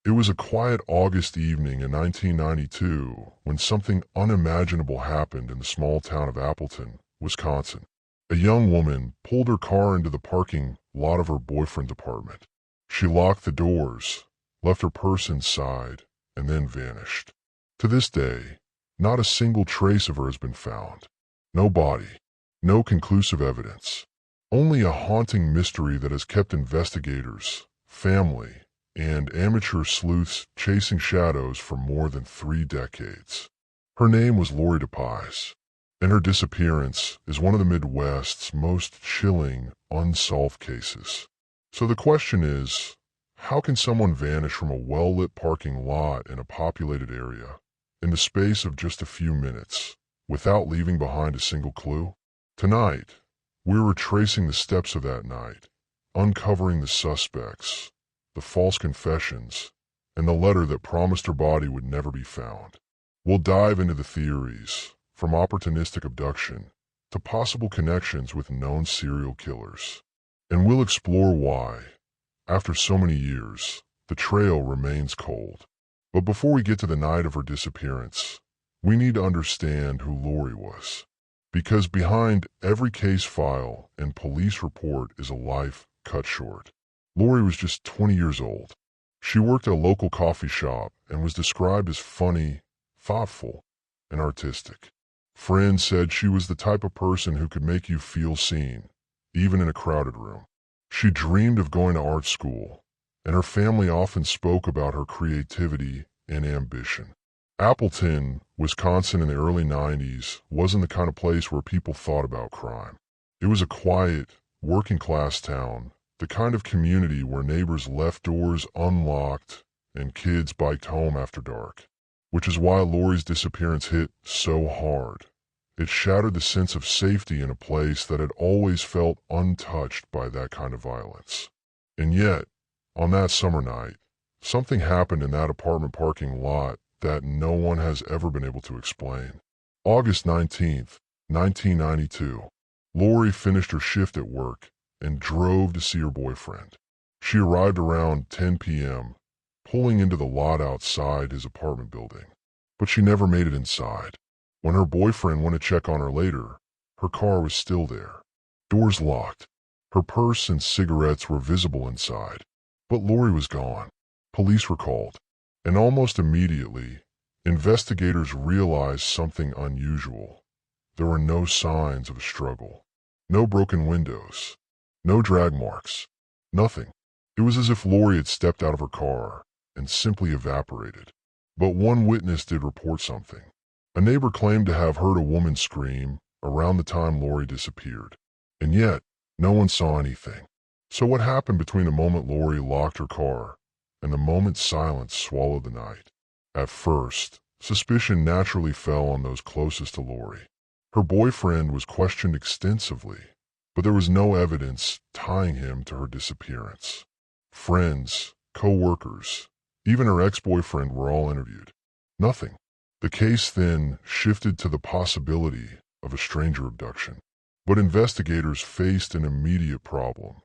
It was a quiet August evening in 1992 when something unimaginable happened in the small town of Appleton, Wisconsin. A young woman pulled her car into the parking lot of her boyfriend's apartment. She locked the doors, left her purse inside, and then vanished. To this day, not a single trace of her has been found. No body, no conclusive evidence. Only a haunting mystery that has kept investigators, family, and amateur sleuths chasing shadows for more than 3 decades. Her name was Laurie Depies, and her disappearance is one of the Midwest's most chilling, unsolved cases. So the question is, how can someone vanish from a well-lit parking lot in a populated area in the space of just a few minutes without leaving behind a single clue? Tonight, we're retracing the steps of that night, uncovering the suspects, the false confessions, and the letter that promised her body would never be found. We'll dive into the theories, from opportunistic abduction to possible connections with known serial killers. And we'll explore why, after so many years, the trail remains cold. But before we get to the night of her disappearance, we need to understand who Laurie was. Because behind every case file and police report is a life cut short. Laurie was just 20 years old. She worked at a local coffee shop and was described as funny, thoughtful, and artistic. Friends said she was the type of person who could make you feel seen, even in a crowded room. She dreamed of going to art school, and her family often spoke about her creativity and ambition. Appleton, Wisconsin in the early 90s wasn't the kind of place where people thought about crime. It was a quiet, working-class town, the kind of community where neighbors left doors unlocked and kids biked home after dark. Which is why Laurie's disappearance hit so hard. It shattered the sense of safety in a place that had always felt untouched by that kind of violence. And yet, on that summer night, something happened in that apartment parking lot that no one has ever been able to explain. August 19th, 1992, Laurie finished her shift at work and drove to see her boyfriend. She arrived around 10 p.m., pulling into the lot outside his apartment building. But she never made it inside. When her boyfriend went to check on her later, her car was still there. Doors locked. Her purse and cigarettes were visible inside. But Laurie was gone. Police were called. And almost immediately, investigators realized something unusual. There were no signs of a struggle. No broken windows. No drag marks. Nothing. It was as if Laurie had stepped out of her car and simply evaporated. But one witness did report something. A neighbor claimed to have heard a woman scream around the time Laurie disappeared. And yet, no one saw anything. So what happened between the moment Laurie locked her car and the moment silence swallowed the night? At first, suspicion naturally fell on those closest to Laurie. Her boyfriend was questioned extensively, but there was no evidence tying him to her disappearance. Friends, co-workers, even her ex-boyfriend were all interviewed. Nothing. The case then shifted to the possibility of a stranger abduction. But investigators faced an immediate problem: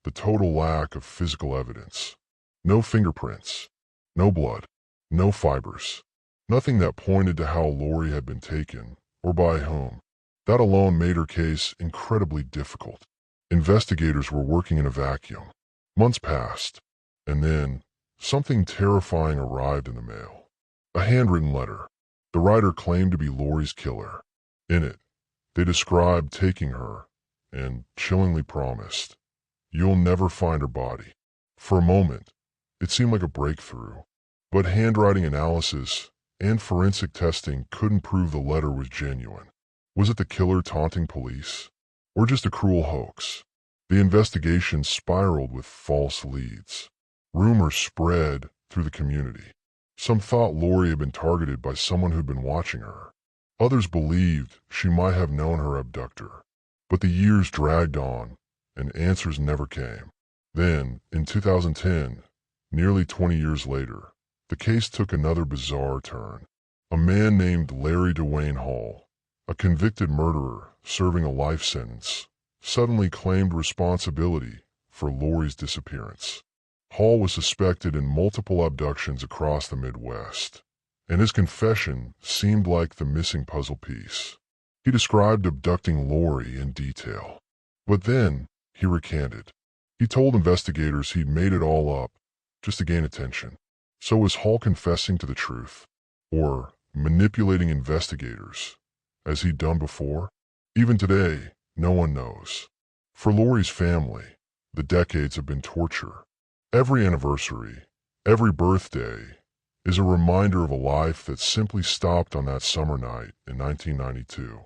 the total lack of physical evidence. No fingerprints, no blood, no fibers, nothing that pointed to how Laurie had been taken or by whom. That alone made her case incredibly difficult. Investigators were working in a vacuum. Months passed, and then something terrifying arrived in the mail. A handwritten letter. The writer claimed to be Laurie's killer. In it, they described taking her and chillingly promised, "You'll never find her body." For a moment, it seemed like a breakthrough, but handwriting analysis and forensic testing couldn't prove the letter was genuine. Was it the killer taunting police, or just a cruel hoax? The investigation spiraled with false leads. Rumors spread through the community. Some thought Laurie had been targeted by someone who'd been watching her. Others believed she might have known her abductor. But the years dragged on, and answers never came. Then, in 2010, nearly 20 years later, the case took another bizarre turn. A man named Larry Dwayne Hall, a convicted murderer serving a life sentence, suddenly claimed responsibility for Laurie's disappearance. Hall was suspected in multiple abductions across the Midwest, and his confession seemed like the missing puzzle piece. He described abducting Laurie in detail, but then he recanted. He told investigators he'd made it all up just to gain attention. So was Hall confessing to the truth, or manipulating investigators, as he'd done before? Even today, no one knows. For Laurie's family, the decades have been torture. Every anniversary, every birthday, is a reminder of a life that simply stopped on that summer night in 1992.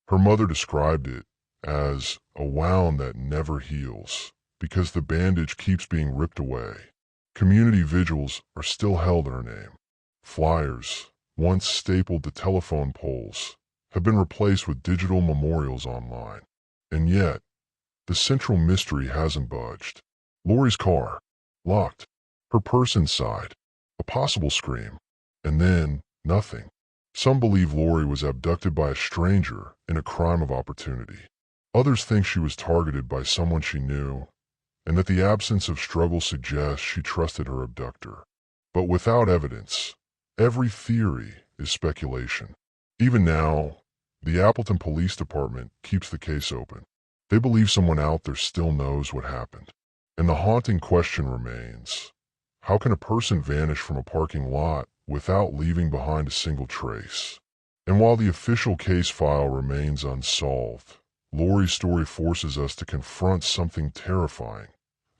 Her mother described it as a wound that never heals, because the bandage keeps being ripped away. Community vigils are still held in her name. Flyers, once stapled to telephone poles, have been replaced with digital memorials online. And yet, the central mystery hasn't budged. Laurie's car, locked. Her purse inside. A possible scream. And then, nothing. Some believe Laurie was abducted by a stranger in a crime of opportunity. Others think she was targeted by someone she knew, and that the absence of struggle suggests she trusted her abductor. But without evidence, every theory is speculation. Even now, the Appleton Police Department keeps the case open. They believe someone out there still knows what happened. And the haunting question remains, how can a person vanish from a parking lot without leaving behind a single trace? And while the official case file remains unsolved, Laurie's story forces us to confront something terrifying.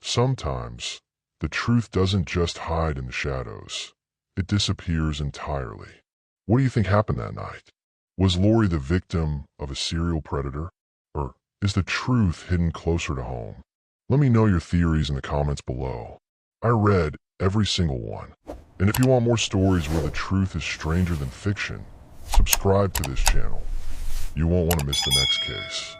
Sometimes, the truth doesn't just hide in the shadows. It disappears entirely. What do you think happened that night? Was Laurie the victim of a serial predator? Or is the truth hidden closer to home? Let me know your theories in the comments below. I read every single one. And if you want more stories where the truth is stranger than fiction, subscribe to this channel. You won't want to miss the next case.